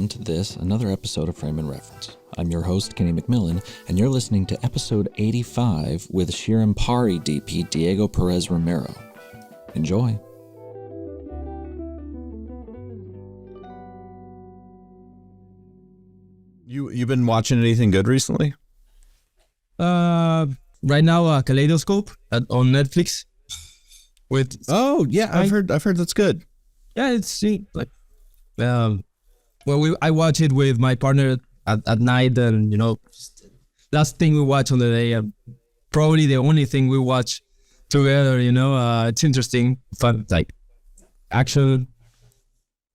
welcome to another episode of Frame and Reference. I'm your host, Kenny McMillan, and you're listening to episode 85 with Shirampari DP Diego Perez Romero. Enjoy. You've been watching anything good recently? Right now, Kaleidoscope on Netflix. I've heard that's good. Yeah, it's like I watch it with my partner at night, and last thing we watch on the day, probably the only thing we watch together. It's interesting, fun, like action.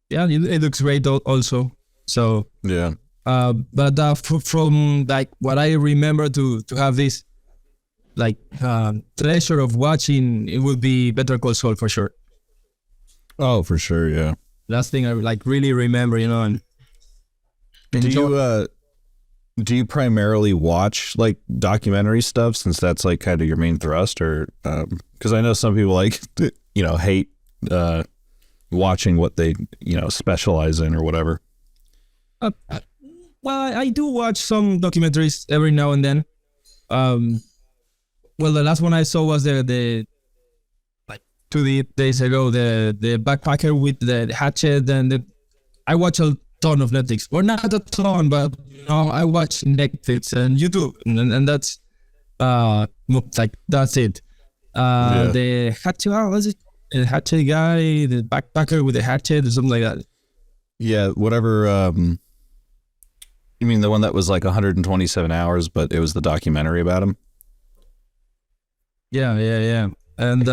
Yeah, it looks great also. So yeah. But from like what I remember to have this like treasure of watching, it would be Better Call Saul for sure. Oh, for sure, yeah. Last thing I like really remember, and do you primarily watch like documentary stuff, since that's like kind of your main thrust, or because I know some people like hate watching what they specialize in or whatever. Well, I do watch some documentaries every now and then. Well, the last one I saw was the like 2 days ago, the backpacker with the hatchet, and I watch a ton of Netflix. Or not a ton, but I watch Netflix and YouTube, and that's like that's it. The hatchet, what was it? The hatchet guy, the backpacker with the hatchet, or something like that. Yeah, whatever. You mean the one that was like 127 hours, but it was the documentary about him? Yeah. And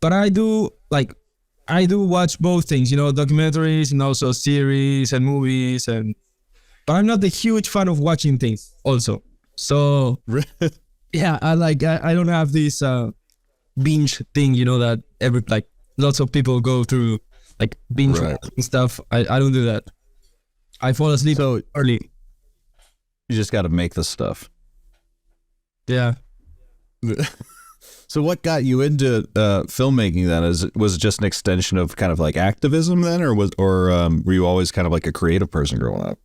but I do watch both things, documentaries and also series and movies, but I'm not a huge fan of watching things also. So yeah, I don't have this binge thing, that lots of people go through, like binge watching stuff. I don't do that. I fall asleep early. You just got to make the stuff. Yeah. So what got you into filmmaking then? Was it just an extension of kind of like activism then, or were you always kind of like a creative person growing up?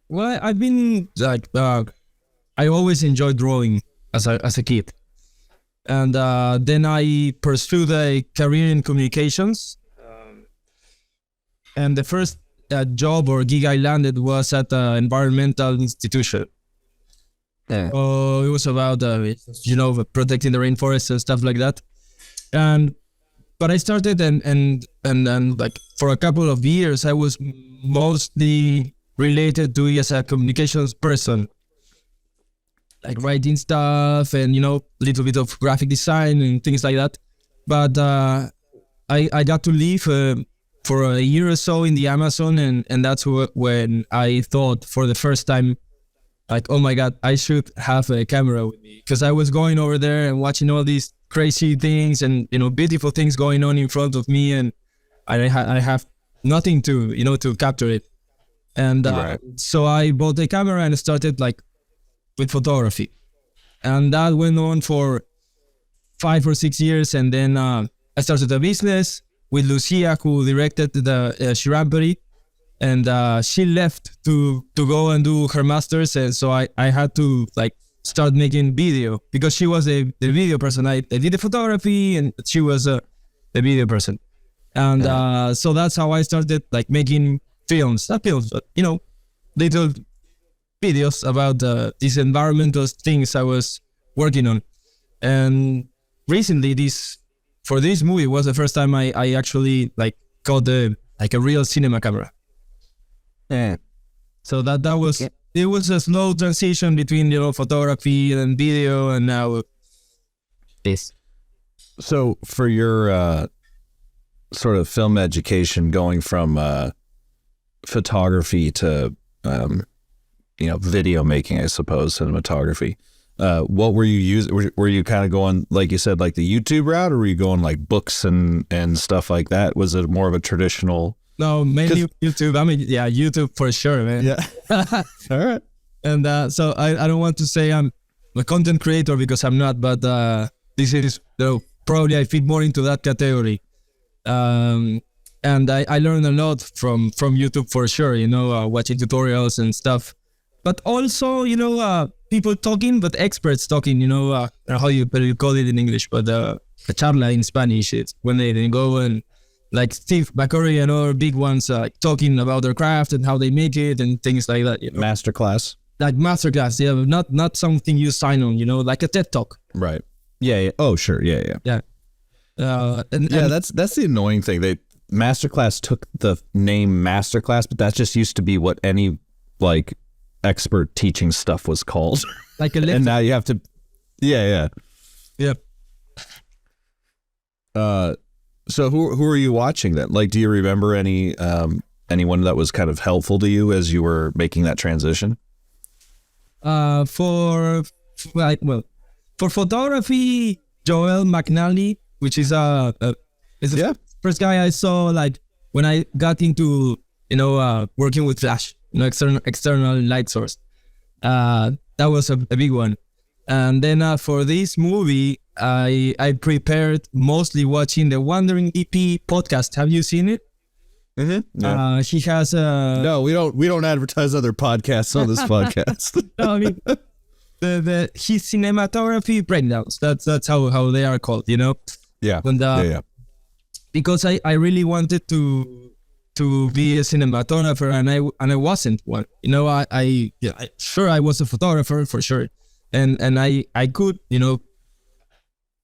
Well, I've been like I always enjoyed drawing as a kid, and then I pursued a career in communications, and the first job or gig I landed was at an environmental institution. Yeah. Oh, it was about protecting the rainforest and stuff like that. But I started and like for a couple of years I was mostly related to it as a communications person, like writing stuff and little bit of graphic design and things like that. But I got to leave for a year or so in the Amazon, and that's when I thought for the first time, like, oh my God, I should have a camera with me, because I was going over there and watching all these crazy things and beautiful things going on in front of me, and I have nothing to to capture it, and so I bought a camera and started like with photography, and that went on for 5 or 6 years, and then I started a business with Lucia, who directed the Shirampari, and she left to go and do her master's, and so I had to like start making video, because she was the video person. I did the photography, and she was the video person, and so that's how I started like making films, not films, but little videos about these environmental things I was working on. And recently, for this movie was the first time I actually like got a real cinema camera. Yeah. So that was it was a slow transition between photography and video, and now this. So for your sort of film education, going from photography to video making, I suppose, cinematography. What were you using? Were you kind of going, like you said, like the YouTube route, or were you going like books and stuff like that? Was it more of a traditional? No, mainly YouTube. I mean, yeah, YouTube for sure, man. Yeah. All right. And so I don't want to say I'm a content creator, because I'm not, but this is probably I fit more into that category. And I learned a lot from YouTube for sure, watching tutorials and stuff. But also, people talking, but experts talking, how you call it in English, but a charla in Spanish, it's when they go and like Steve McCurry and other big ones talking about their craft and how they make it and things like that. Masterclass. Like masterclass, yeah, not something you sign on, like a TED Talk. Right. Yeah. Oh, sure. Yeah. Yeah. And that's the annoying thing. Masterclass took the name Masterclass, but that just used to be what any like expert teaching stuff was called. Like a and now you have to. Yeah. So who are you watching then? Like, do you remember anyone that was kind of helpful to you as you were making that transition? For photography, Joel McNally, which is the first guy I saw like when I got into working with flash, external light source. That was a big one. And then for this movie, I prepared mostly watching the Wandering EP podcast. Have you seen it? Mm-hmm. Yeah. He has No, we don't advertise other podcasts on this podcast. No, I mean his cinematography breakdowns. That's how they are called. Yeah. And, because I really wanted to be a cinematographer and I wasn't one. I was a photographer for sure, and I could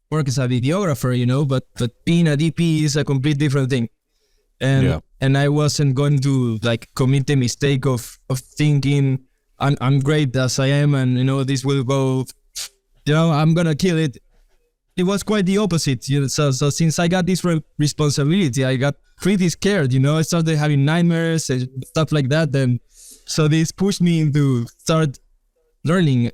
work as a videographer, but being a DP is a complete different thing. And I wasn't going to like commit the mistake of thinking I'm great as I am, and this will go, I'm gonna kill it. It was quite the opposite. So since I got this responsibility, I got pretty scared. I started having nightmares and stuff like that. And so this pushed me into start learning.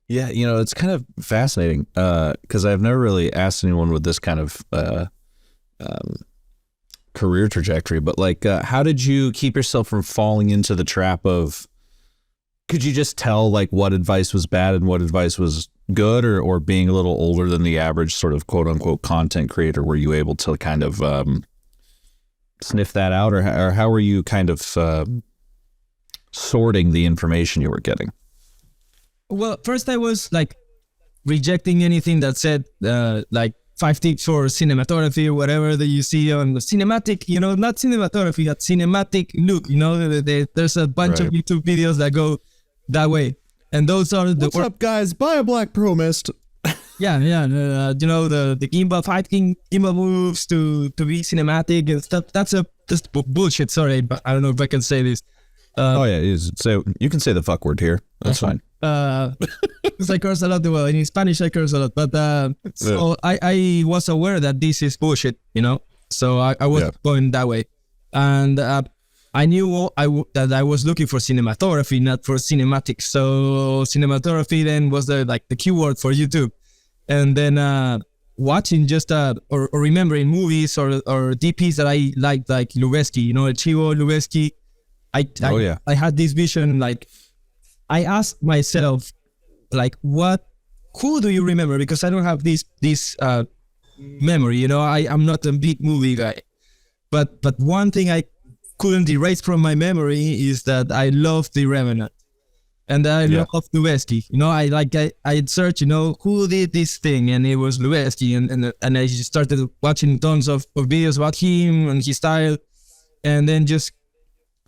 Yeah, it's kind of fascinating because I've never really asked anyone with this kind of career trajectory, but like, how did you keep yourself from falling into the trap of? Could you just tell like what advice was bad and what advice was good, or being a little older than the average sort of quote unquote content creator? Were you able to kind of sniff that out, or how were you kind of sorting the information you were getting? Well, first I was like rejecting anything that said like 5 tips for cinematography or whatever that you see on the cinematic, not cinematography, that cinematic look, there's a bunch of YouTube videos that go that way. And those are the... What's up, guys? Buy a Black Pro Mist. Yeah. The gimbal fighting, gimbal moves to be cinematic and stuff. That's bullshit. Sorry, but I don't know if I can say this. So you can say the fuck word here. That's fine. Because I curse a lot. Well, in Spanish I curse a lot, but so I was aware that this is bullshit, So I was going that way, and I knew that I was looking for cinematography, not for cinematics. So cinematography then was the keyword for YouTube, and then watching just or remembering movies or DPs that I liked, like Lubezki, Chivo Lubezki. I had this vision, like I asked myself, like, who do you remember? Because I don't have this memory, I'm not a big movie guy, but one thing I couldn't erase from my memory is that I love The Revenant, and I love Lubezki. I searched, who did this thing, and it was Lubezki, and I just started watching tons of videos about him and his style, and then just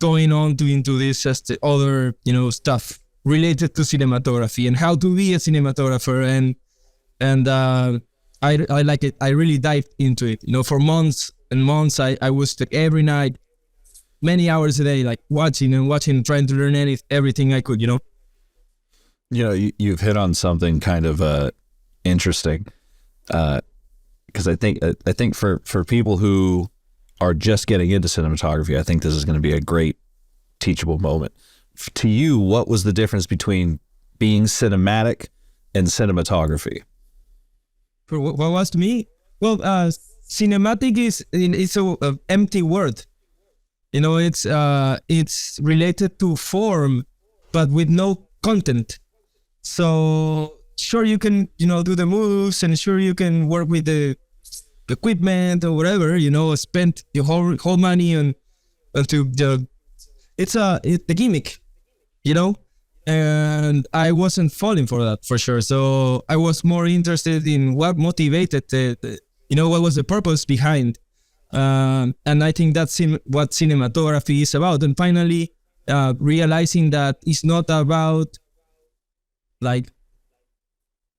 going on into this just other stuff related to cinematography and how to be a cinematographer, and I like it. I really dived into it. For months and months, I was like every night, many hours a day, like watching, trying to learn everything I could. You've hit on something kind of interesting, because I think for people who are just getting into cinematography, I think this is going to be a great teachable moment. To you, what was the difference between being cinematic and cinematography? For what was to me? Well, cinematic is an empty word. It's related to form, but with no content. So sure you can do the moves, and sure you can work with the equipment or whatever, spent your whole money on to the the gimmick, and I wasn't falling for that for sure. So I was more interested in what motivated what was the purpose behind, and I think that's what cinematography is about. And finally, realizing that it's not about like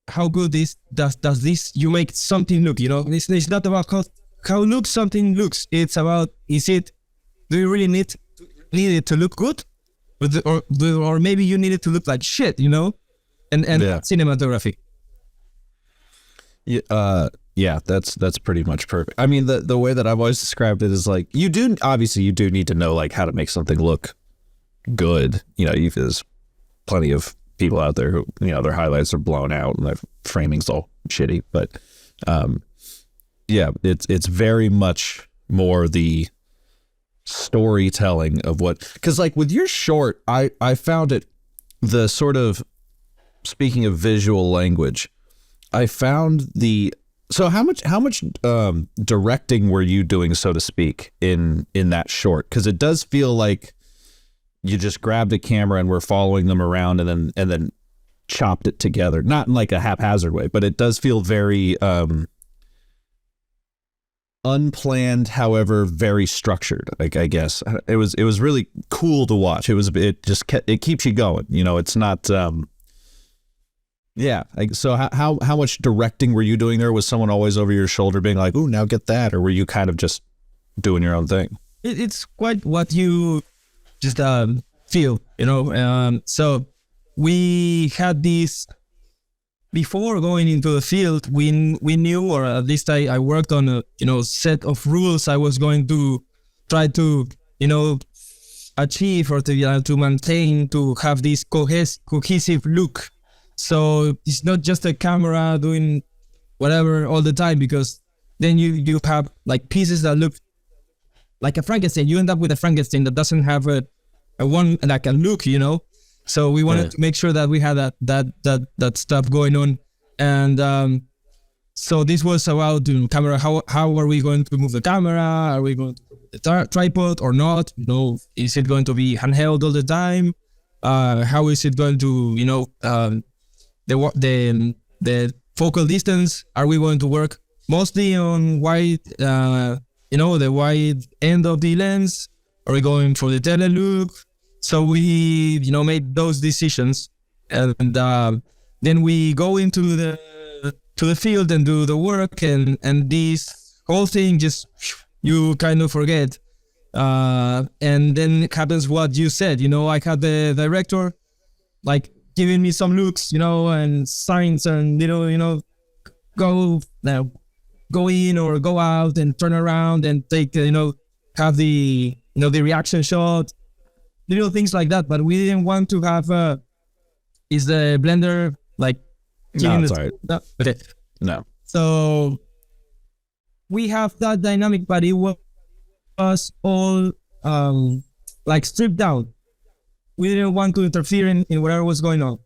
how good does this you make something look. It's not about how something looks. It's about do you really need it to look good, or maybe you need it to look like shit, and cinematography. Yeah, that's pretty much perfect. I mean, the way that I've always described it is like you do need to know like how to make something look good. There's plenty of people out there who their highlights are blown out and their framing's all shitty, but it's very much more the storytelling of because like with your short, I found it the sort of, speaking of visual language, I found so how much directing were you doing, so to speak, in that short? Because it does feel like you just grabbed a camera and were following them around and then chopped it together, not in like a haphazard way, but it does feel very unplanned, however very structured. Like, I guess it was really cool to watch. It keeps you going. It's not. So how much directing were you doing there? Was someone always over your shoulder being like, "Ooh, now get that," or were you kind of just doing your own thing? It's quite what you just feel, so we had this before going into the field. We knew, or at least I worked on a set of rules I was going to try to achieve, or to maintain, to have this cohesive look. So it's not just a camera doing whatever all the time, because then you have like pieces that look like a Frankenstein. You end up with a Frankenstein that doesn't have a look, So we wanted to make sure that we had that stuff going on, and so this was about camera. How are we going to move the camera? Are we going to put the tripod or not? Is it going to be handheld all the time? How is it going to the focal distance? Are we going to work mostly on wide, the wide end of the lens? Are we going for the tele look? So we, made those decisions, and then we go into the field and do the work, and this whole thing just you kind of forget, and then it happens what you said. I had the director like giving me some looks, and signs, and go in or go out and turn around and take, have the the reaction shot, little things like that. But we didn't want to have is the blender like no, sorry. No, okay. No. So we have that dynamic, but it was all like stripped down. We didn't want to interfere in whatever was going on.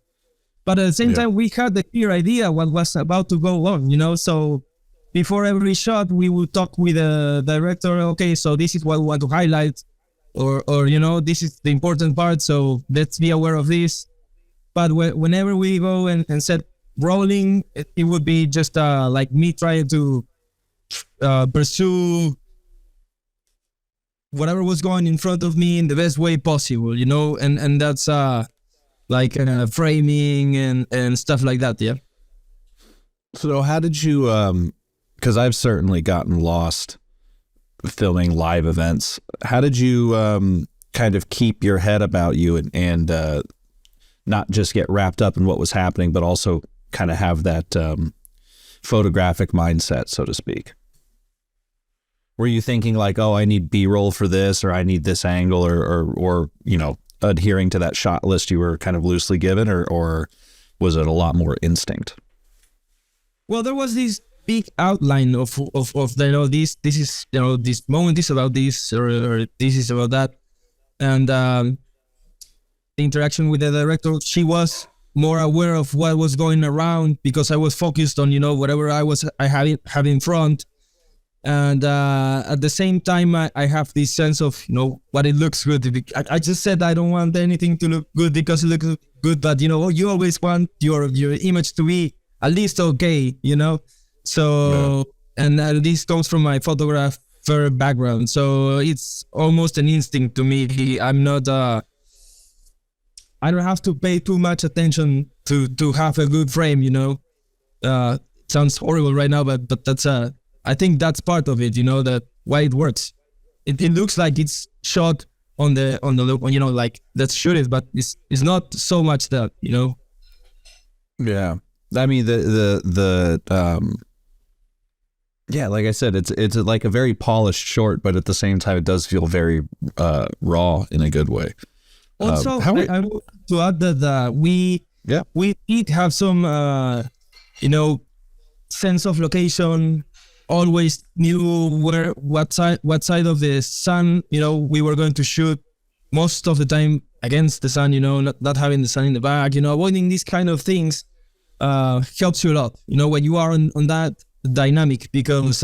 But at the same time, we had the clear idea what was about to go on, So before every shot, we would talk with the director. Okay, so this is what we want to highlight, or this is the important part. So let's be aware of this. But whenever we go and set rolling, it would be just like me trying to pursue whatever was going in front of me in the best way possible, and that's like framing and stuff like that. Yeah. So how did you, because I've certainly gotten lost filming live events. How did you kind of keep your head about you and not just get wrapped up in what was happening, but also kind of have that photographic mindset, so to speak? Were you thinking like, oh, I need B-roll for this, or I need this angle, or adhering to that shot list you were kind of loosely given, or was it a lot more instinct? Well, there was this big outline of this is this moment is about this, or this is about that, and the interaction with the director, she was more aware of what was going around, because I was focused on whatever I have in front. And at the same time, I have this sense of, what it looks good. I just said I don't want anything to look good because it looks good, but you always want your image to be at least okay, So, and this comes from my photographer background, so it's almost an instinct to me. I'm not. I don't have to pay too much attention to have a good frame, It sounds horrible right now, but that's I think that's part of it, that why it works. It looks like it's shot on the look, like let's shoot it, but it's not so much that, Yeah, I mean yeah, like I said, it's like a very polished short, but at the same time, it does feel very raw in a good way. Also, I want to add that we did have some sense of location. Always knew what side of the sun we were going to shoot. Most of the time against the sun, not having the sun in the back. Avoiding these kind of things helps you a lot. When you are on that dynamic, because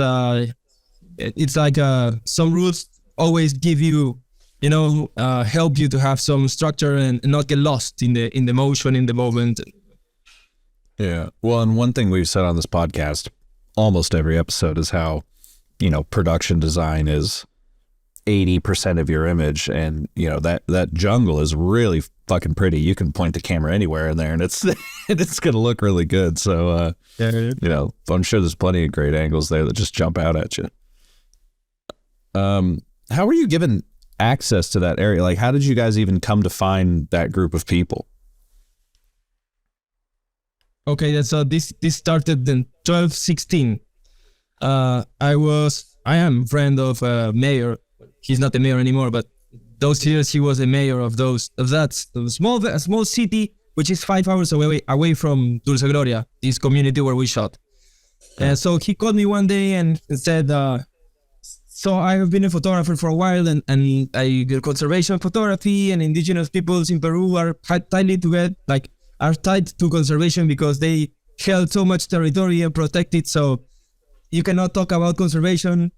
it's like some rules always give you, help you to have some structure and not get lost in the motion, in the moment. Yeah. Well, and one thing we've said on this podcast almost every episode is how, production design is 80% of your image, and that jungle is really fucking pretty. You can point the camera anywhere in there, and it's gonna look really good. So I'm sure there's plenty of great angles there that just jump out at you. How were you given access to that area? Like, how did you guys even come to find that group of people? Okay, so this started in 2016. I am friend of mayor. He's not the mayor anymore, but those years he was a mayor of that small city, which is 5 hours away from Dulce Gloria, this community where we shot. So he called me one day and said, so I have been a photographer for a while, and I do conservation photography, and indigenous peoples in Peru are tied to conservation because they held so much territory and protected. So you cannot talk about conservation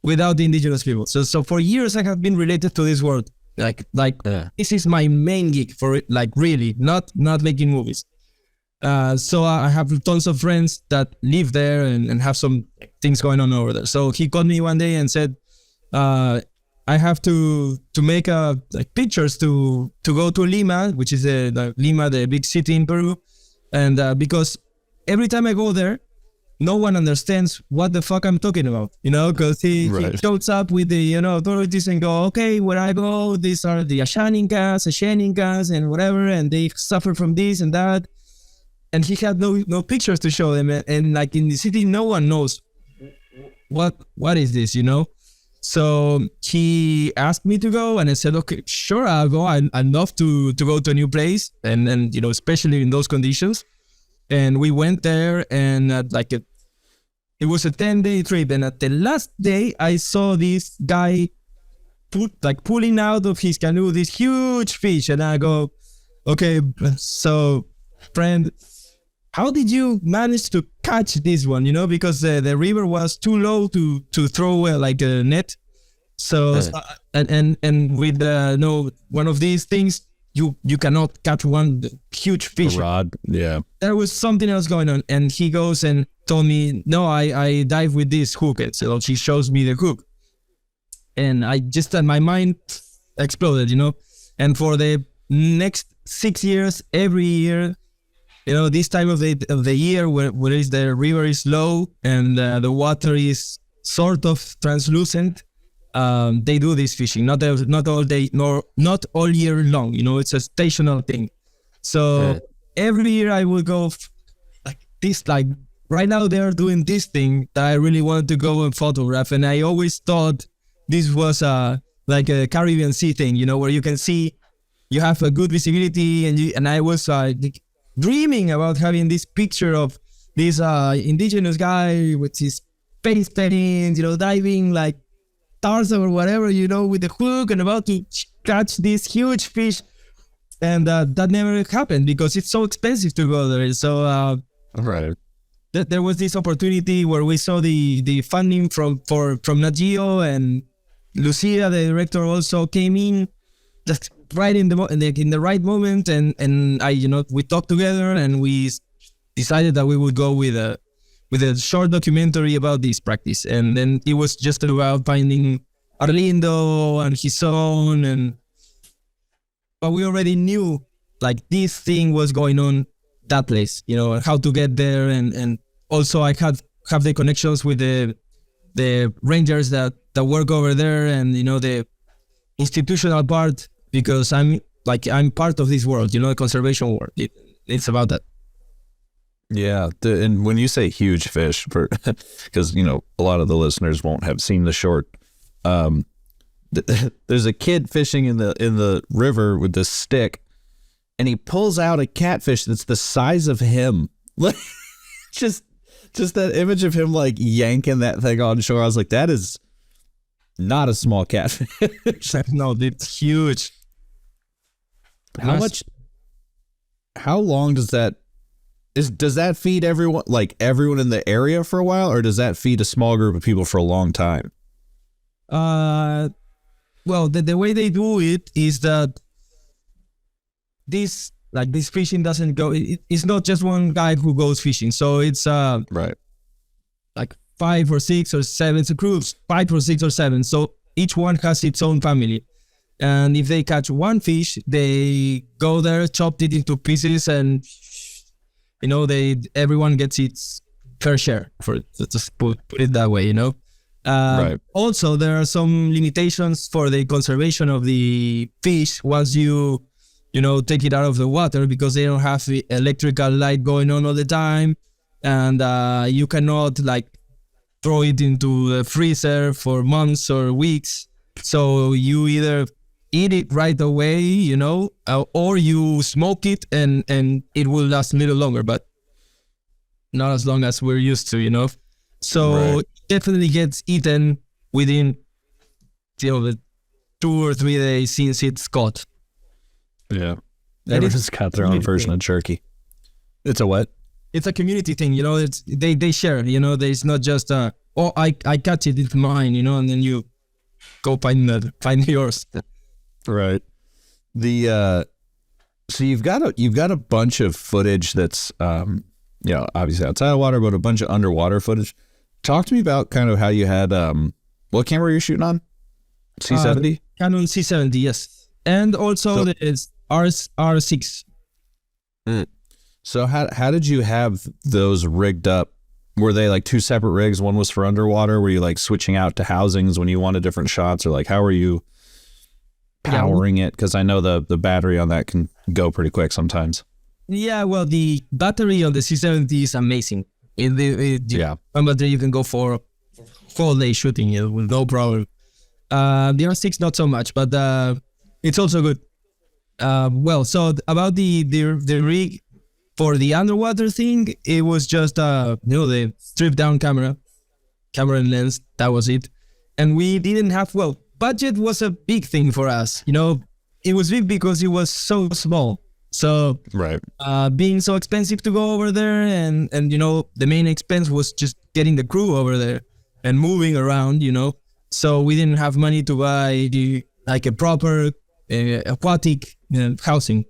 without the indigenous people. So for years I have been related to this world. This is my main gig for it. Like really, not making movies. So I have tons of friends that live there and have some things going on over there. So he called me one day and said, I have to make pictures to go to Lima, which is Lima, the big city in Peru, and because every time I go there, no one understands what the fuck I'm talking about, because he shows up with the authorities and go, okay, where I go, these are the Ashaninkas, and whatever, and they suffer from this and that, and he had no pictures to show them, and like in the city, no one knows what is this, So he asked me to go, and I said, okay, sure, I'll go. I'd love to go to a new place, and especially in those conditions. And we went there, and it was a 10-day trip. And at the last day, I saw this guy pulling out of his canoe this huge fish, and I go, okay, so friend, how did you manage to catch this one? Because the river was too low to throw a net. So and with one of these things, you cannot catch one huge fish. A rod, yeah. There was something else going on, and he goes and told me, no, I dive with this hook. And so she shows me the hook, and I just my mind exploded, And for the next 6 years, every year, this time of the year where the river is low and the water is sort of translucent, they do this fishing. Not all day, nor not all year long. It's a stational thing. So every year I will go right now they are doing this thing that I really wanted to go and photograph, and I always thought this was a Caribbean Sea thing, where you can see, you have a good visibility, and I was dreaming about having this picture of this indigenous guy with his face painting, diving like Tarzan or whatever, with the hook and about to catch this huge fish. And that never happened because it's so expensive to go there. So right. there was this opportunity where we saw the funding from Nat Geo, and Lucia, the director, also came in just right in the right moment, and I, we talked together and we decided that we would go with a short documentary about this practice, and then it was just about finding Arlindo and his son, but we already knew like this thing was going on that place, how to get there, and also I have the connections with the rangers that work over there, and the institutional part, because I'm part of this world, the conservation world. It's about that. Yeah, and when you say huge fish, because a lot of the listeners won't have seen the short. There's a kid fishing in the river with this stick, and he pulls out a catfish that's the size of him. just that image of him like yanking that thing on shore. I was like, that is not a small catfish. No, it's huge. How long does that feed everyone in the area for a while, or does that feed a small group of people for a long time? Well, the way they do it is that this fishing doesn't go. It's not just one guy who goes fishing. So it's right, like 5 or 6 or 7. It's a crew of 5 or 6 or 7. So each one has its own family. And if they catch one fish, they go there, chopped it into pieces, and everyone gets its fair share, for just put it that way, right. Also, there are some limitations for the conservation of the fish once you take it out of the water, because they don't have the electrical light going on all the time, and you cannot throw it into the freezer for months or weeks. So you either eat it right away, or you smoke it and it will last a little longer, but not as long as we're used to, So right. It definitely gets eaten within, the 2 or 3 days since it's caught. Yeah. Everyone's got their own version of jerky. It's a what? It's a community thing, it's they share, there's not just I catch it, it's mine, and then you go find yours. Right. So you've got a bunch of footage that's obviously outside of water, but a bunch of underwater footage. Talk to me about kind of how you had what camera you're shooting on? C70? Canon C70, yes. And also there's R6. So how did you have those rigged up? Were they like 2 separate rigs? One was for underwater. Were you switching out to housings when you wanted different shots, or how are you powering it? Because I know the battery on that can go pretty quick sometimes. Yeah, well, the battery on the C70 is amazing. One battery you can go for full day shooting with no problem. The R6 not so much, but it's also good. So about the rig for the underwater thing, it was just the stripped down camera and lens. That was it, and we didn't have budget was a big thing for us. It was big because it was so small. So right, being so expensive to go over there, and the main expense was just getting the crew over there and moving around. So we didn't have money to buy a proper aquatic housing.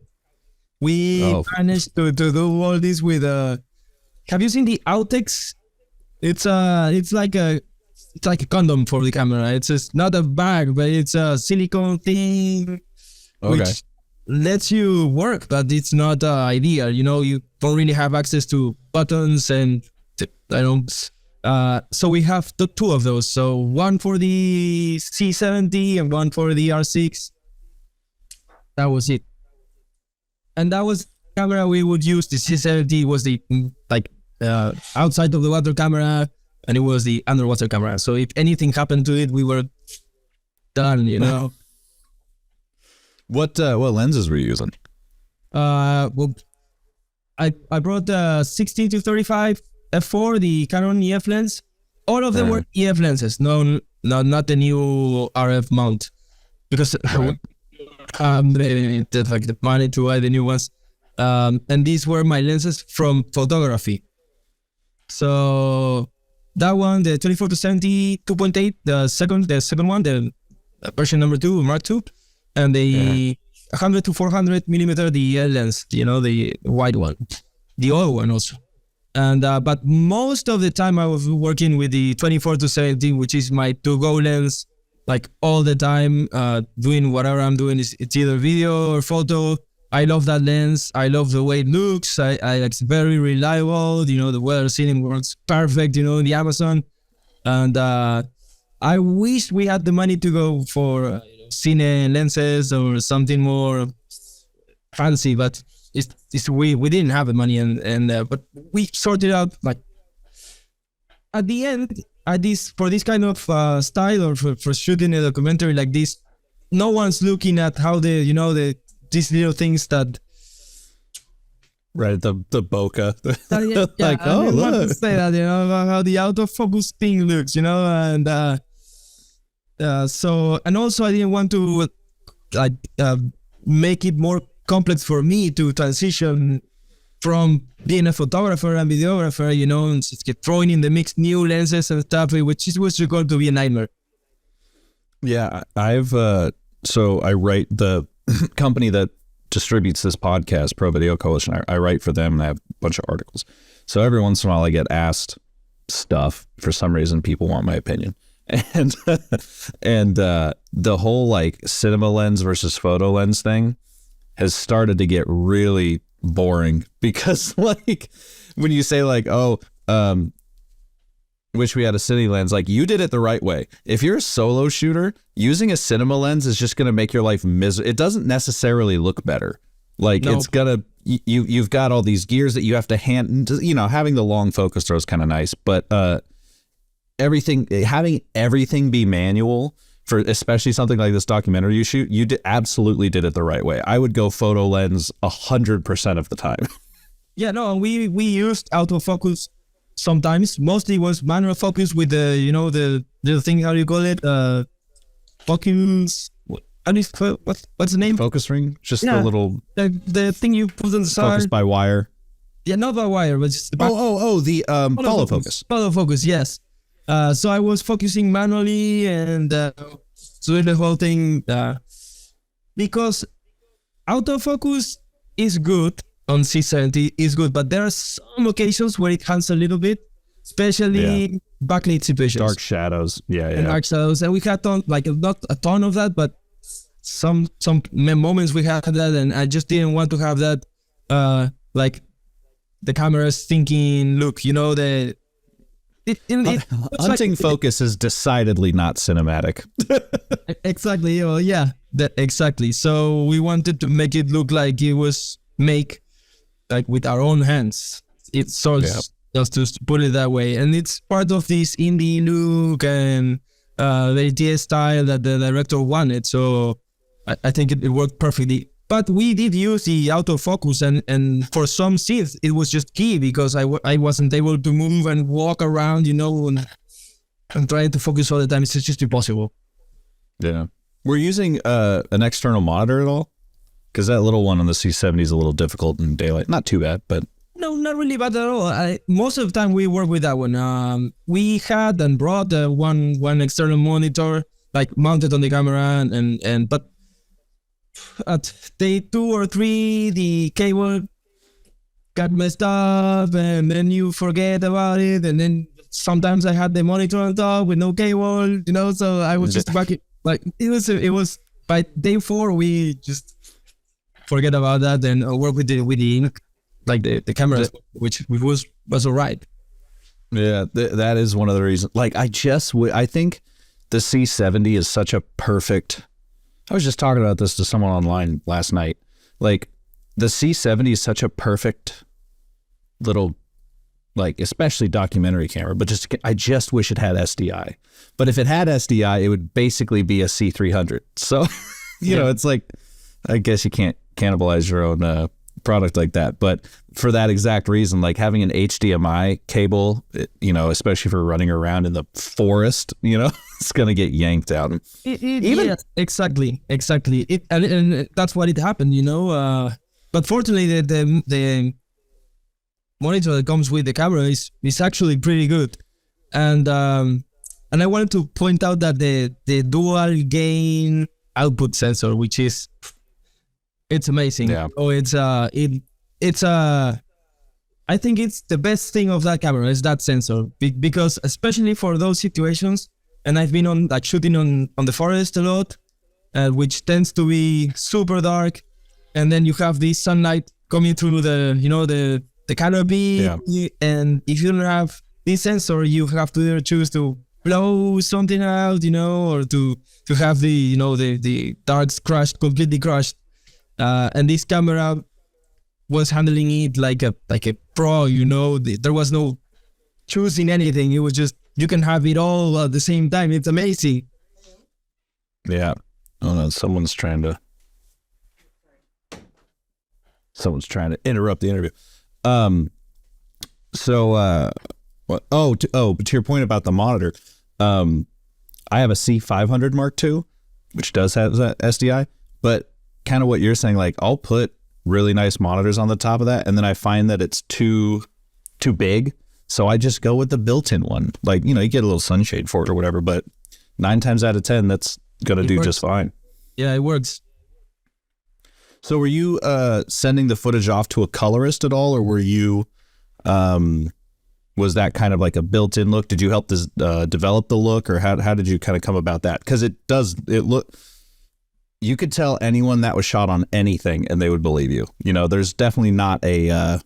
We managed to do all this with have you seen the Outex? It's like a condom for the camera. It's just not a bag, but it's a silicone thing, which lets you work, but it's not ideal. You don't really have access to buttons, and so we have the 2 of those. So one for the C70 and one for the R6. That was it. And that was the camera we would use. The C70 was the outside of the water camera, and it was the underwater camera. So if anything happened to it, we were done. What lenses were you using? I brought the 60-35 f4, the Canon EF lens. All of them were EF lenses. No, not the new RF mount, because the money to buy the new ones. And these were my lenses from photography. So that one, the 24 to 70 2.8, the second one, the version number 2, Mark 2, and the 100 to 400 millimeter, the lens, the wide one, the other one also. And but most of the time I was working with the 24 to 70, which is my to-go lens, like all the time, doing whatever I'm doing. It's either video or photo. I love that lens. I love the way it looks. It's very reliable. The weather seeing works perfect. In the Amazon, and I wish we had the money to go for cine lenses or something more fancy, but we didn't have the money, but we sorted out, like, at the end, for this kind of style, or for shooting a documentary like this, no one's looking at how these little things that, right, the bokeh, like, I didn't want to say that, how the autofocus thing looks, and so, and also I didn't want to make it more complex for me to transition from being a photographer and videographer, and just get throwing in the mix new lenses and stuff, which was going to be a nightmare. Yeah, so I write the company that distributes this podcast, ProVideo Coalition. I write for them, and I have a bunch of articles. So every once in a while I get asked stuff. For some reason, people want my opinion. And the whole like cinema lens versus photo lens thing has started to get really boring, because like when you say like, wish we had a cine lens, like, you did it the right way. If you're a solo shooter, using a cinema lens is just going to make your life miserable. It doesn't necessarily look better. Like, no. It's gonna, you've got all these gears that you have to having the long focus throw is kind of nice, but having everything be manual, for especially something like this documentary you shoot, absolutely did it the right way. I would go photo lens 100% of the time. Yeah, no, we used autofocus sometimes. Mostly was manual focus with the little thing, how do you call it? Focus. What's the name? Focus ring. Just the little the thing you put on the side. Focus by wire. Yeah, not by wire, but just the follow focus. Follow focus, yes. So I was focusing manually and doing the whole thing because autofocus is good on C70, is good, but there are some occasions where it hangs a little bit, especially backlit situations. Dark shadows, and dark shadows. And we had not a ton of that, but some moments we had that, and I just didn't want to have that, like the camera's thinking, look, hunting focus is decidedly not cinematic. Exactly. Well, yeah, exactly. So we wanted to make it look like it was with our own hands. It's sort of just to put it that way, and it's part of this indie look and the idea style that the director wanted. So I think it worked perfectly. But we did use the autofocus, and for some scenes it was just key, because I wasn't able to move and walk around, and trying to focus all the time. It's just impossible. Yeah. We're using an external monitor at all? Because that little one on the C70 is a little difficult in daylight. Not too bad, but... No, not really bad at all. Most of the time we work with that one. We had and brought one external monitor, like mounted on the camera, but at day 2 or 3, the cable got messed up, and then you forget about it, and then sometimes I had the monitor on top with no cable, so I was just back. Like it was by day 4 we just forget about that and work with the the cameras, which was all right. Yeah, that is one of the reasons. Like I think the C70 is such a perfect. I was just talking about this to someone online last night. Like, the C70 is such a perfect little, especially documentary camera, but I just wish it had SDI. But if it had SDI, it would basically be a C300. So, it's like, I guess you can't cannibalize your own product like that. But for that exact reason, like having an HDMI cable, especially for running around in the forest, it's going to get yanked out. Exactly. And that's what it happened, But fortunately, monitor that comes with the camera is actually pretty good. And I wanted to point out that the dual gain output sensor, which is it's amazing. Yeah. Oh, I think it's the best thing of that camera is that sensor because especially for those situations, and I've been on like shooting on the forest a lot, which tends to be super dark, and then you have this sunlight coming through the canopy, and if you don't have this sensor, you have to either choose to blow something out, or to have the darks completely crushed, and this camera was handling it like a pro, there was no choosing anything. It was just, you can have it all at the same time. It's amazing. Yeah. Oh no, someone's trying to interrupt the interview. But to your point about the monitor, I have a C500 Mark II, which does have that SDI, but kind of what you're saying, like I'll put really nice monitors on the top of that, and then I find that it's too big, so I just go with the built-in one. Like, you get a little sunshade for it or whatever, but 9 times out of 10, that's gonna do just fine. Yeah, it works. So were you sending the footage off to a colorist at all, or were you was that kind of like a built-in look? Did you help develop the look, or how did you kind of come about that? Because you could tell anyone that was shot on anything and they would believe you. There's definitely not a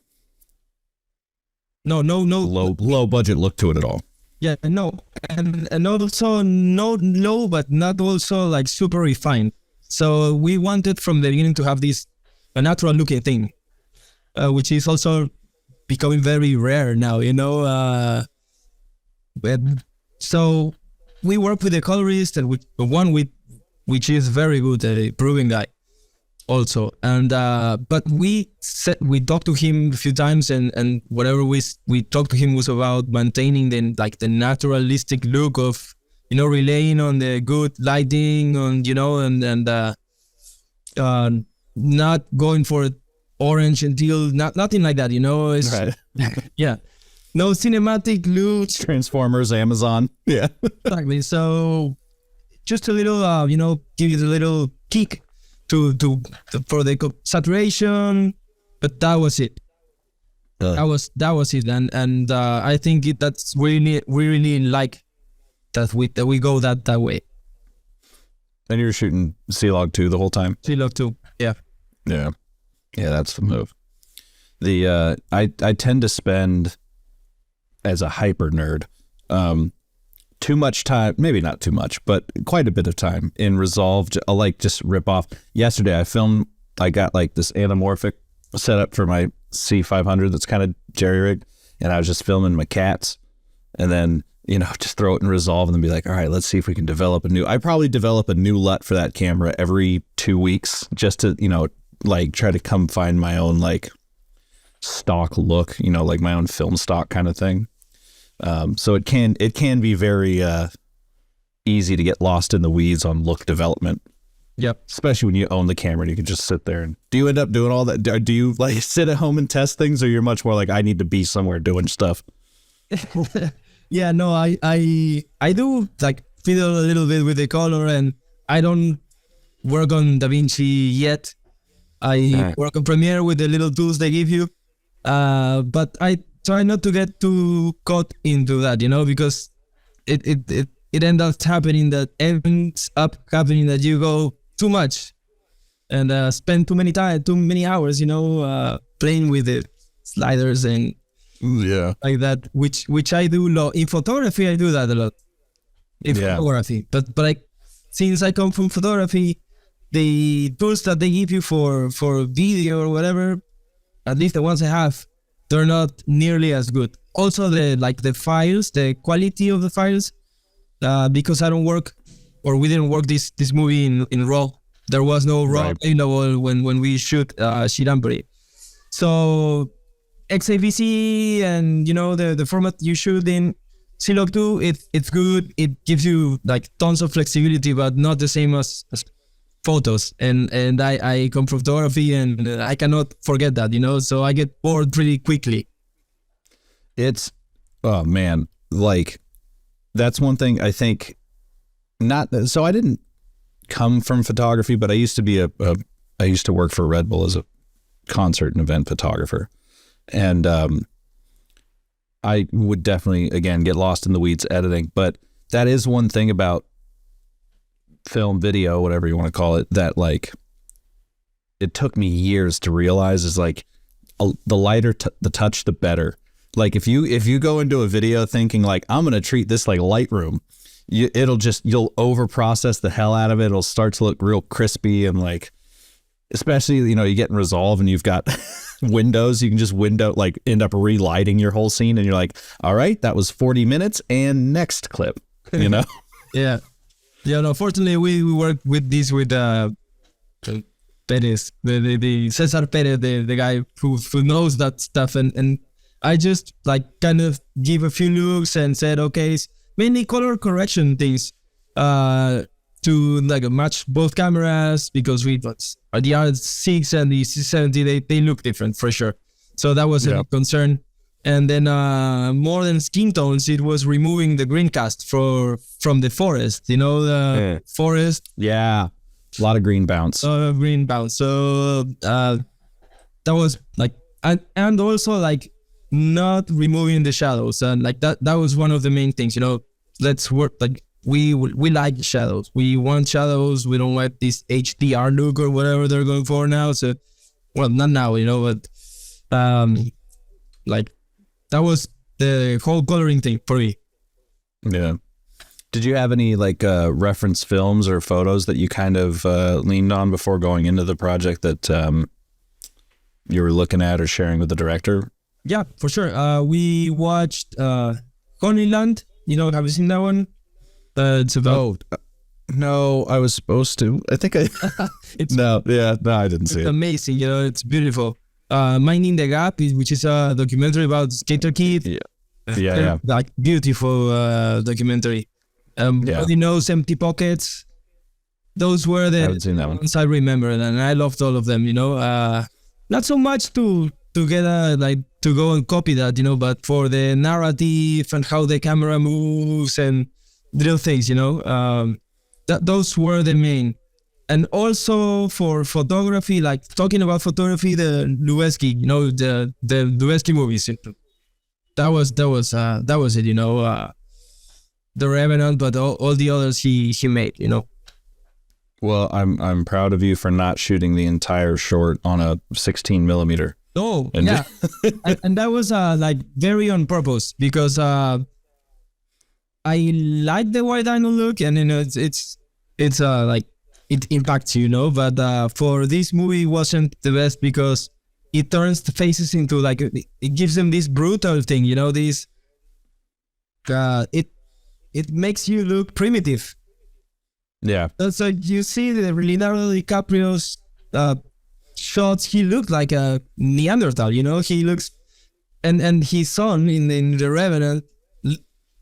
no low budget look to it at all. Yeah, no, and also no low, but not also like super refined. So we wanted from the beginning to have a natural looking thing, which is also becoming very rare now, so we work with the colorist and with which is very good, a proven guy also. And but we talked to him a few times, and whatever we talked to him was about maintaining the naturalistic look of, relying on the good lighting on, and not going for orange and teal, nothing like that, It's, right. Yeah. No cinematic looks. Transformers, Amazon. Yeah. Exactly. So just a little, give you a little kick for the saturation, but that was it. That was it, and I think that's we really like that we go that way. And you're shooting C-Log 2 the whole time. C-Log 2, yeah. Yeah, that's the move. I tend to spend, as a hyper nerd, too much time, maybe not too much, but quite a bit of time in Resolve. I'll just rip off. Yesterday I got this anamorphic setup for my C500 that's kind of jerry-rigged, and I was just filming my cats, and then, just throw it in Resolve and then be like, all right, let's see if we can I probably develop a new LUT for that camera every 2 weeks just to, try to come find my own, stock look, my own film stock kind of thing. So it can be very easy to get lost in the weeds on look development. Yep. Especially when you own the camera and you can just sit there. And do you end up doing all that? Do you sit at home and test things, or you're much more I need to be somewhere doing stuff? Yeah, no, I do fiddle a little bit with the color, and I don't work on DaVinci yet. I work on Premiere with the little tools they give you, but I try not to get too caught into that, because it ends up happening that you go too much and spend too many hours, playing with the sliders and like that, which I do in photography. I do that a lot in photography, but since I come from photography, the tools that they give you for video or whatever, at least the ones I have, they're not nearly as good. Also, the files, the quality of the files, because I don't work, or we didn't work this movie in RAW. There was no RAW available when we shoot Shirampari. So XAVC and the format you shoot in C-Log 2, it's good. It gives you tons of flexibility, but not the same as photos. And I come from photography, and I cannot forget that, so I get bored pretty quickly. It's, oh man, like that's one thing I think so I didn't come from photography, but I used to be I used to work for Red Bull as a concert and event photographer. And I would definitely, again, get lost in the weeds editing. But that is one thing about film, video, whatever you want to call it, that like it took me years to realize is like the lighter the touch, the better. Like if you go into a video thinking like, I'm going to treat this like Lightroom, you'll over process the hell out of it. It'll start to look real crispy, and like, especially, you know, you get in Resolve and you've got windows, you can just end up relighting your whole scene, and you're like, all right, that was 40 minutes and next clip, you know? Yeah. No, fortunately we work with Perez, the Cesar Perez, the guy who knows that stuff, and I just like kind of give a few looks and said, okay, it's mainly color correction things to like match both cameras, because the R6 and the C70 they look different for sure. So that was a concern. And then more than skin tones, it was removing the green cast from the forest. You know, the forest. Yeah, a lot of green bounce. So that was like, and also like not removing the shadows, and like that was one of the main things. You know, let's work like we like the shadows. We want shadows. We don't want this HDR look or whatever they're going for now. So, well, not now, you know, but like that was the whole coloring thing for me. Yeah. Did you have any like reference films or photos that you kind of leaned on before going into the project that you were looking at or sharing with the director? Yeah, for sure. We watched Honeyland. You know, have you seen that one? It's about. No, I was supposed to. I think I. No, I didn't see it. Amazing, you know, it's beautiful. Minding the Gap, which is a documentary about Skater Kid. Yeah. Like beautiful documentary. Nobody Knows Empty Pockets. Those were the ones I remember, and I loved all of them. You know, not so much to get like to go and copy that, you know, but for the narrative and how the camera moves and little things, you know, those were the main. And also for photography, like talking about photography, the Lubezki, you know, the Lubezki movies. That was it, you know. The Revenant, but all the others he made, you know. Well, I'm proud of you for not shooting the entire short on a 16 millimeter. Oh, yeah. and that was like very on purpose, because I like the wide angle look, and you know it's like it impacts you, you know. But for this movie, it wasn't the best, because it turns the faces into like it gives them this brutal thing, you know. This it makes you look primitive. Yeah. So you see the Leonardo DiCaprio's shots, he looked like a Neanderthal, you know. He looks, and his son in The Revenant,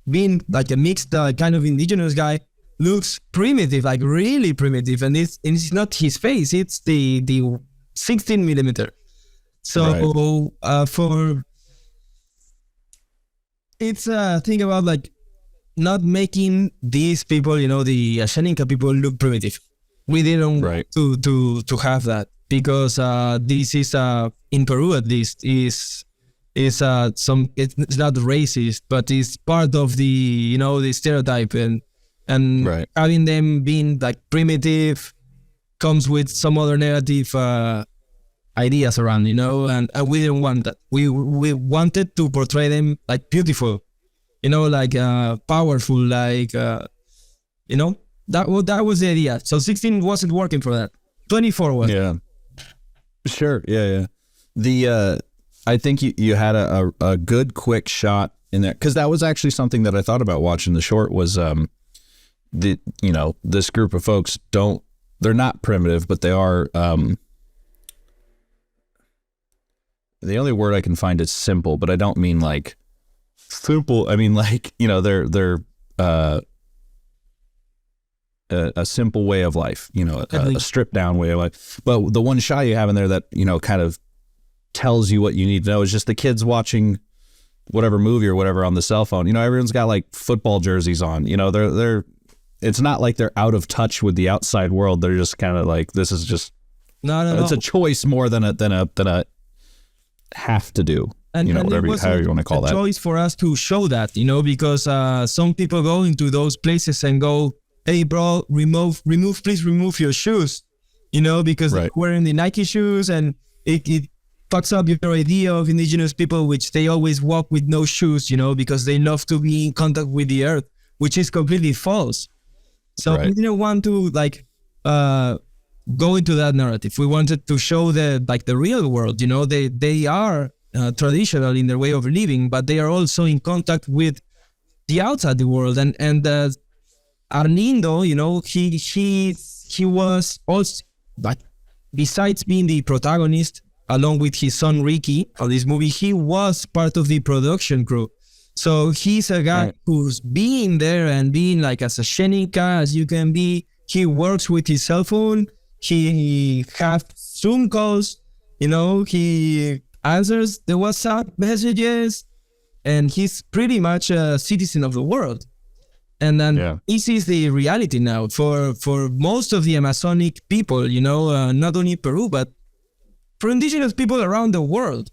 being like a mixed kind of indigenous guy, looks primitive, like really primitive, and it's not his face, it's the 16 millimeter. So for it's a thing about like not making these people, you know, the Ashaninka people, look primitive. We didn't want to have that, because this is in Peru at least is it's not racist, but it's part of the, you know, the stereotype, and having them being like primitive comes with some other negative ideas around, you know, and we didn't want that. We wanted to portray them like beautiful, you know, like powerful, like you know, that was the idea. So 16 wasn't working for that. 24 was. Yeah. Sure. Yeah. The I think you had a good quick shot in there, because that was actually something that I thought about watching the short was you know, this group of folks they're not primitive, but they are the only word I can find is simple, but I don't mean like simple. I mean, like, you know, they're a simple way of life, you know, a stripped down way of life. But the one shot you have in there that, you know, kind of tells you what you need to know is just the kids watching whatever movie or whatever on the cell phone. You know, everyone's got like football jerseys on. You know, they're it's not like they're out of touch with the outside world. They're just kind of like, this is just no. It's a choice more than a have to do. And, you know, and however you want to call that. A choice for us to show that, you know, because some people go into those places and go, hey, bro, please remove your shoes, you know, because they're wearing the Nike shoes, and it fucks up your idea of indigenous people, which they always walk with no shoes, you know, because they love to be in contact with the earth, which is completely false. So we didn't want to like go into that narrative. We wanted to show the real world, you know, they are traditional in their way of living, but they are also in contact with the outside the world. And Arlindo, you know, he was also, like, besides being the protagonist along with his son Ricky of this movie, he was part of the production crew. So he's a guy who's being there and being like as a shenika as you can be. He works with his cell phone. He has Zoom calls, you know, he answers the WhatsApp messages, and he's pretty much a citizen of the world. And then this is the reality now for most of the Amazonic people, you know, not only Peru, but for indigenous people around the world.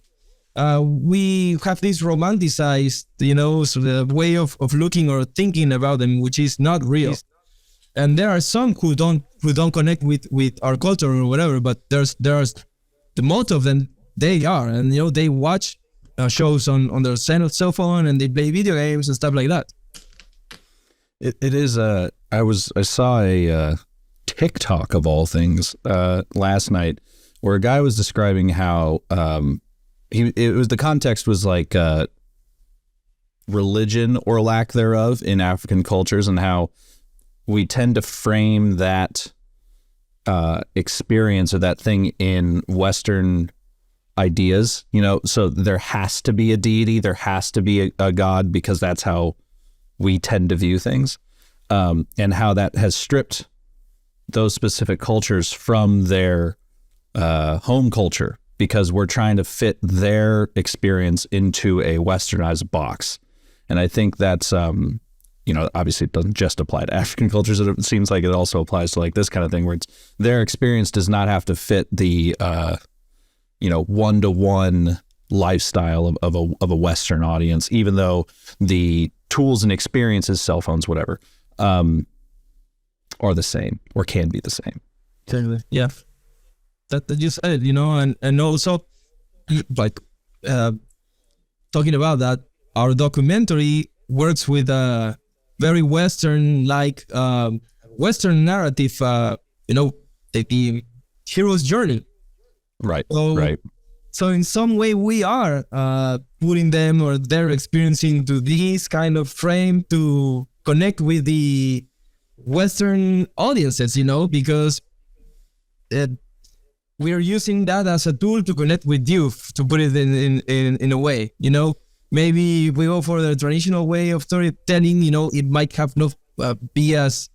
We have this romanticized, you know, sort of way of looking or thinking about them, which is not real. And there are some who don't connect with our culture or whatever, but there's the most of them, they are, and you know, they watch shows on their cell phone, and they play video games and stuff like that. It is I saw a TikTok of all things last night where a guy was describing how the context was like religion or lack thereof in African cultures, and how we tend to frame that experience or that thing in Western ideas, you know, so there has to be a deity, there has to be a god, because that's how we tend to view things, and how that has stripped those specific cultures from their home culture, because we're trying to fit their experience into a westernized box. And I think that's, you know, obviously it doesn't just apply to African cultures. It seems like it also applies to like this kind of thing, where it's their experience does not have to fit the, you know, one-to-one lifestyle of a Western audience, even though the tools and experiences, cell phones, whatever, are the same or can be the same. Exactly. Yeah. That you said, you know, and also like talking about that, our documentary works with a very Western Western narrative, you know, the hero's journey. Right. So in some way we are putting them or their experience into this kind of frame to connect with the Western audiences, you know, because we are using that as a tool to connect with youth, to put it in a way, you know. Maybe we go for the traditional way of storytelling, you know, it might have not be as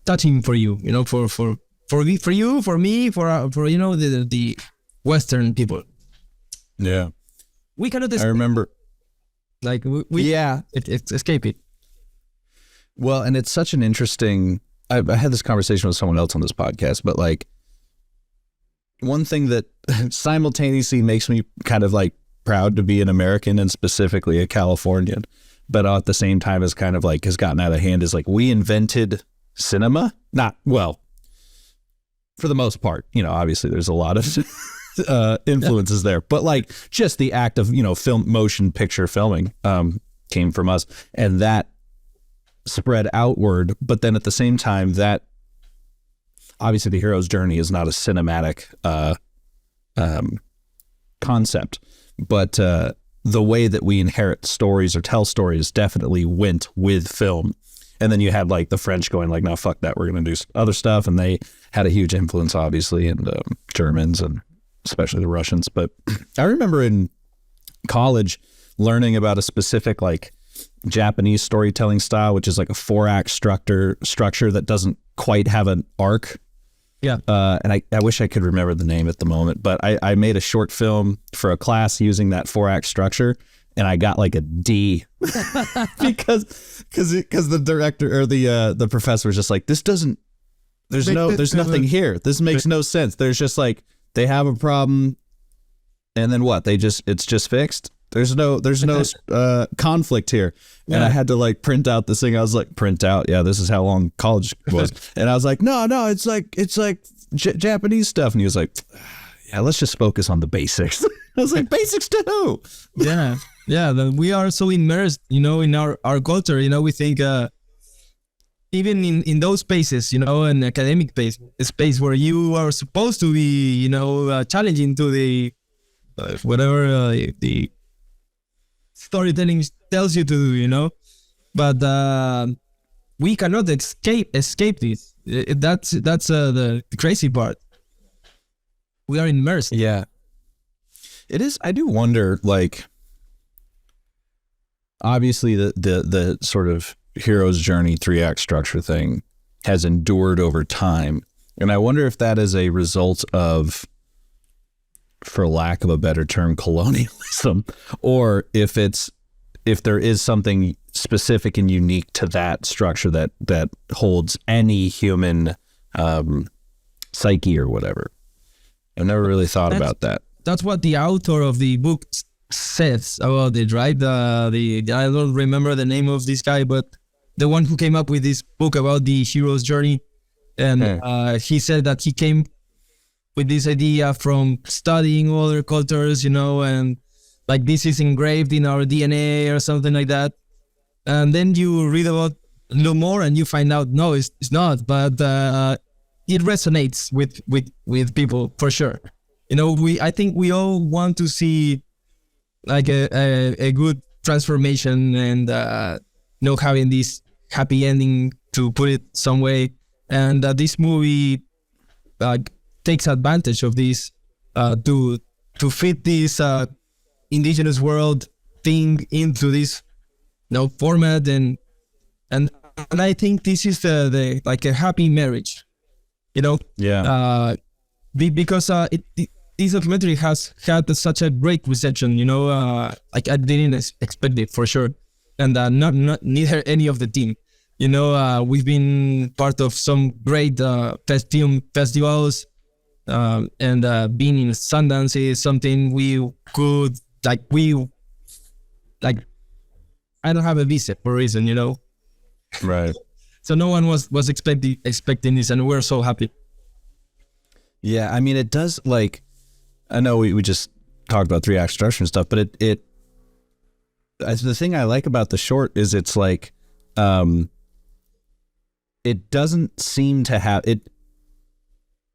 touching for you, you know, for you, for me, for you know, the Western people. Yeah. We cannot I remember. Like, escape it. Well, and it's such an interesting, I had this conversation with someone else on this podcast, but like, one thing that simultaneously makes me kind of like proud to be an American and specifically a Californian, but at the same time is kind of like has gotten out of hand, is like we invented cinema. Not, well, for the most part, you know, obviously there's a lot of influences there, but like just the act of, you know, motion picture filming came from us, and that spread outward. But then at the same time, that obviously the hero's journey is not a cinematic concept, but the way that we inherit stories or tell stories definitely went with film. And then you had like the French going like, no, fuck that, we're going to do other stuff. And they had a huge influence, obviously, and Germans and especially the Russians. But I remember in college learning about a specific like Japanese storytelling style, which is like a 4-act structure that doesn't quite have an arc. Yeah. And I wish I could remember the name at the moment, but I made a short film for a class using that 4-act structure. and I got like a D because the director or the professor was just like, there's nothing here. This makes no sense. There's just like, they have a problem, and then what? It's just fixed. There's no conflict here. Yeah. And I had to like print out this thing. I was like, print out. Yeah, this is how long college was. And I was like, no, it's like Japanese stuff. And he was like, yeah, let's just focus on the basics. I was like, basics to who? Yeah. Then we are so immersed, in our culture. We think even in those spaces, an academic space where you are supposed to be, challenging to the whatever the storytelling tells you to do, but we cannot escape this. That's the crazy part. We are immersed. Yeah, it is. I do wonder, like, obviously the sort of hero's journey 3-act structure thing has endured over time, and I wonder if that is a result of, for lack of a better term, colonialism, or if there is something specific and unique to that structure that holds any human psyche or whatever. I've never really thought about that. That's what the author of the book says about it, right? I don't remember the name of this guy, but the one who came up with this book about the hero's journey, and he said that he came with this idea from studying other cultures, and like this is engraved in our DNA or something like that. And then you read about a little more and you find out, no, it's not, but it resonates with people for sure. I think we all want to see like a good transformation and having this happy ending, to put it some way. And this movie takes advantage of this to fit this indigenous world thing into this format, and I think this is the like a happy marriage, Yeah. Because this documentary has had such a great reception, like I didn't expect it for sure, and not neither any of the team. We've been part of some great film festivals, and being in Sundance is something we could I don't have a visa for a reason, Right. So no one was expecting this, and we're so happy. Yeah, I mean, it does, like, I know we just talked about 3-act structure and stuff, but the thing I like about the short is it's like, it doesn't seem to have it.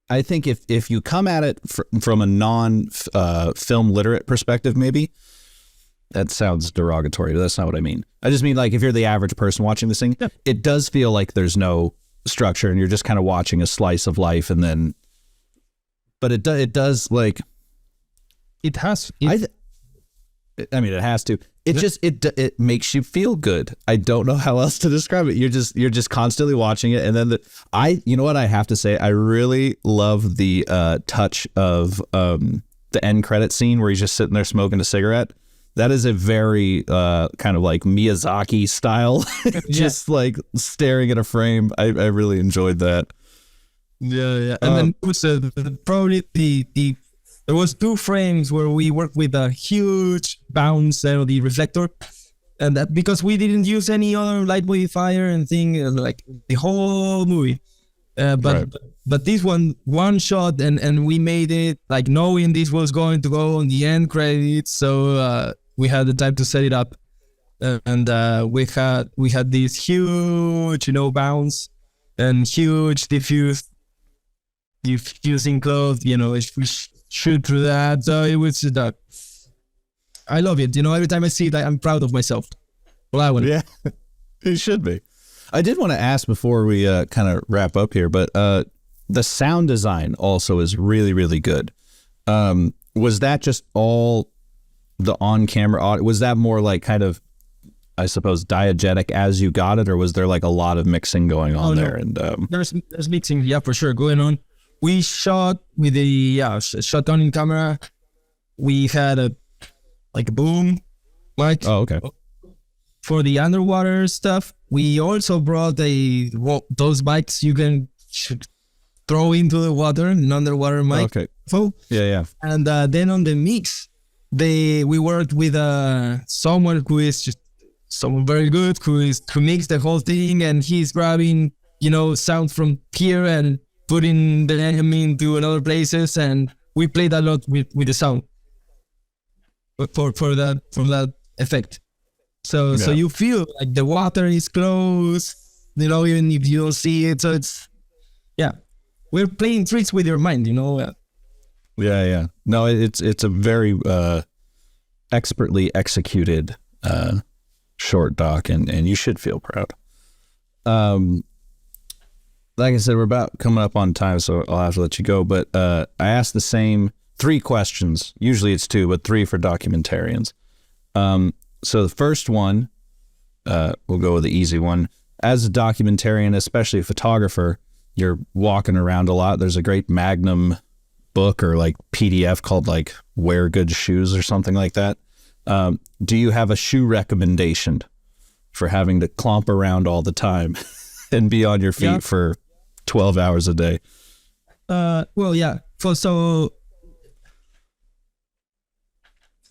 I think if you come at it from a non-film literate perspective, maybe, that sounds derogatory, but that's not what I mean. I just mean, like, if you're the average person watching this thing, it does feel like there's no structure and you're just kind of watching a slice of life, and then, but it does like, it has. I mean, it has to. It makes you feel good. I don't know how else to describe it. You're just constantly watching it, and then you know what I have to say? I really love the touch of the end credit scene where he's just sitting there smoking a cigarette. That is a very kind of like Miyazaki style, just like staring at a frame. I really enjoyed that. Yeah. And then it was probably there was 2 frames where we worked with a huge bounce of the reflector, and that because we didn't use any other light modifier and thing, like the whole movie. But this one shot, and we made it like knowing this was going to go on the end credits, so we had the time to set it up, and we had this huge bounce and huge diffusing cloth, if we shoot through that. So it was I love it. Every time I see it, I'm proud of myself. Well, yeah, it should be. I did want to ask before we kind of wrap up here, but the sound design also is really, really good. Was that just all the on-camera audio? Was that more like kind of, I suppose, diegetic as you got it, or was there like a lot of mixing going on there? And there's mixing, yeah, for sure, going on. We shot with the shot on in camera. We had a boom, mic. Oh, okay. For the underwater stuff, we also brought those mics you can throw into the water, an underwater mic. Okay. So, Yeah. and then on the mix, we worked with someone who is just someone very good who mixed the whole thing, and he's grabbing sound from here and putting them into other places, and we played a lot with the sound for that effect. So you feel like the water is close, even if you don't see it. So it's we're playing tricks with your mind, Yeah. No, it's a very expertly executed short doc, and you should feel proud. Like I said, we're about coming up on time, so I'll have to let you go. But I asked the same 3 questions. Usually it's 2, but 3 for documentarians. So the first one, we'll go with the easy one. As a documentarian, especially a photographer, you're walking around a lot. There's a great Magnum book or like PDF called like Wear Good Shoes or something like that. Do you have a shoe recommendation for having to clomp around all the time and be on your feet for 12 hours a day? Well, yeah. So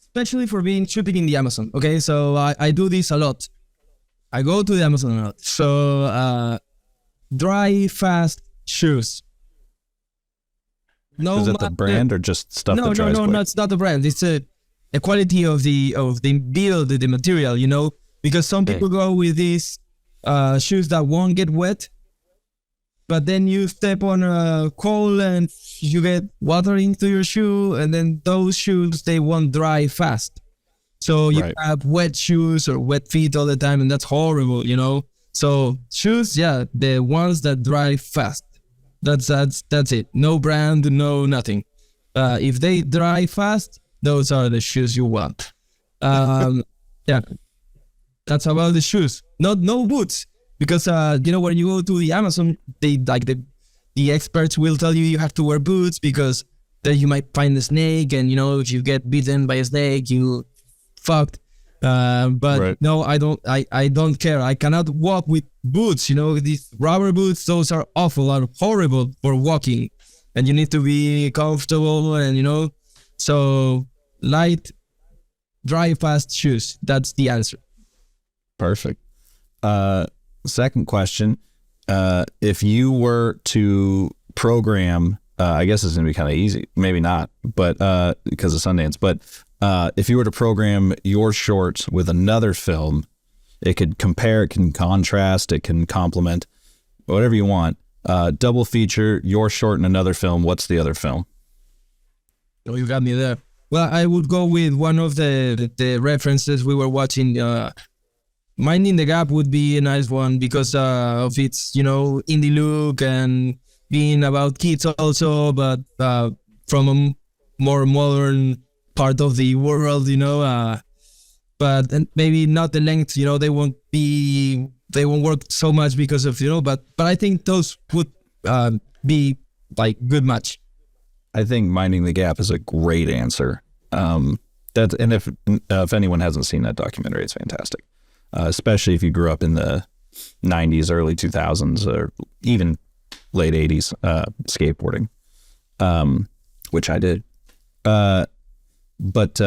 especially for being shooting in the Amazon. Okay, so I do this a lot. I go to the Amazon a lot. So dry, fast shoes. No, is it the brand or just stuff that dries quick? No, it's not the brand. It's a quality of the build, the material, because some people go with these shoes that won't get wet, but then you step on a coal and you get water into your shoe, and then those shoes, they won't dry fast. So you have wet shoes or wet feet all the time, and that's horrible, So shoes, the ones that dry fast. That's it. No brand, no nothing. If they dry fast, those are the shoes you want. That's about the shoes. No boots, because when you go to the Amazon, they like the experts will tell you have to wear boots because then you might find a snake, and if you get bitten by a snake, you fucked. But no, I don't care. I cannot walk with boots. These rubber boots, those are awful, are horrible for walking, and you need to be comfortable, and so light, dry, fast shoes. That's the answer. Perfect. Second question. If you were to program, I guess it's going to be kind of easy, maybe not, but because of Sundance, but if you were to program your short with another film, it could compare, it can contrast, it can complement, whatever you want. Double feature, your short and another film. What's the other film? Oh, you got me there. Well, I would go with one of the references we were watching. Minding the Gap would be a nice one because of its, indie look and being about kids also, but from a more modern part of the world, but maybe not the length, they won't work so much because of, but I think those would be like good match. I think Minding the Gap is a great answer. And if anyone hasn't seen that documentary, it's fantastic. Especially if you grew up in the 90s, early 2000s, or even late 80s, skateboarding, which I did. But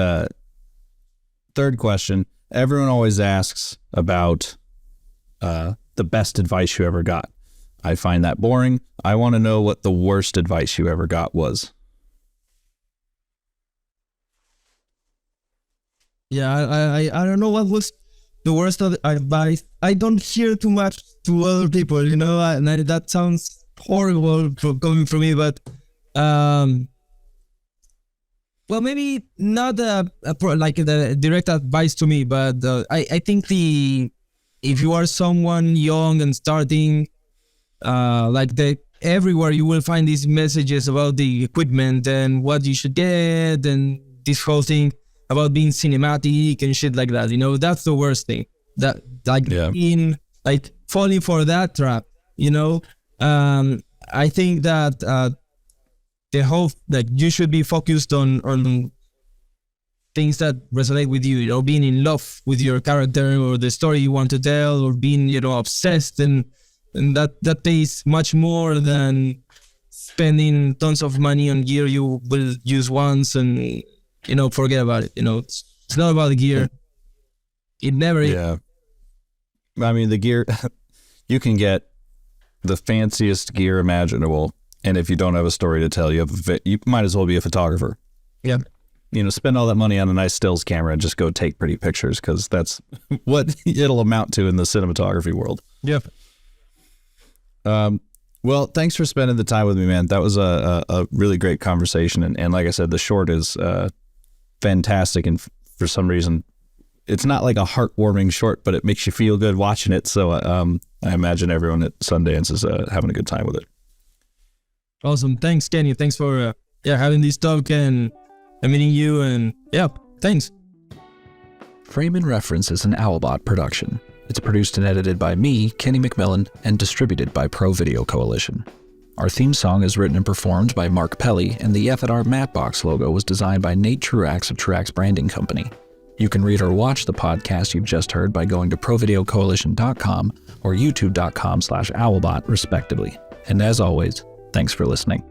third question, everyone always asks about the best advice you ever got. I find that boring. I want to know what the worst advice you ever got was. Yeah, I don't know what was the worst advice. I don't hear too much to other people, and that sounds horrible coming from me, but well, maybe not like the direct advice to me, but I think if you are someone young and starting, everywhere you will find these messages about the equipment and what you should get and this whole thing about being cinematic and shit like that. That's the worst thing. That being falling for that trap. I think that the whole you should be focused on things that resonate with you, you know, being in love with your character or the story you want to tell, or being, you know, obsessed, and that pays much more than spending tons of money on gear you will use once and, you know, forget about it. You know, it's not about the gear. It never is. Yeah. I mean, the gear, you can get the fanciest gear imaginable, and if you don't have a story to tell, you might as well be a photographer. Yeah. You know, spend all that money on a nice stills camera and just go take pretty pictures, because that's what it'll amount to in the cinematography world. Yeah. Well, thanks for spending the time with me, man. That was a really great conversation. And like I said, the short is fantastic. And for some reason, it's not like a heartwarming short, but it makes you feel good watching it. So I imagine everyone at Sundance is having a good time with it. Awesome. Thanks, Kenny. Thanks for having this talk and meeting you. And thanks. Frame and Reference is an Owlbot production. It's produced and edited by me, Kenny McMillan, and distributed by ProVideo Coalition. Our theme song is written and performed by Mark Pelly, and the F at our Mapbox logo was designed by Nate Truax of Truax Branding Company. You can read or watch the podcast you've just heard by going to provideocoalition.com or youtube.com/owlbot, respectively. And as always, thanks for listening.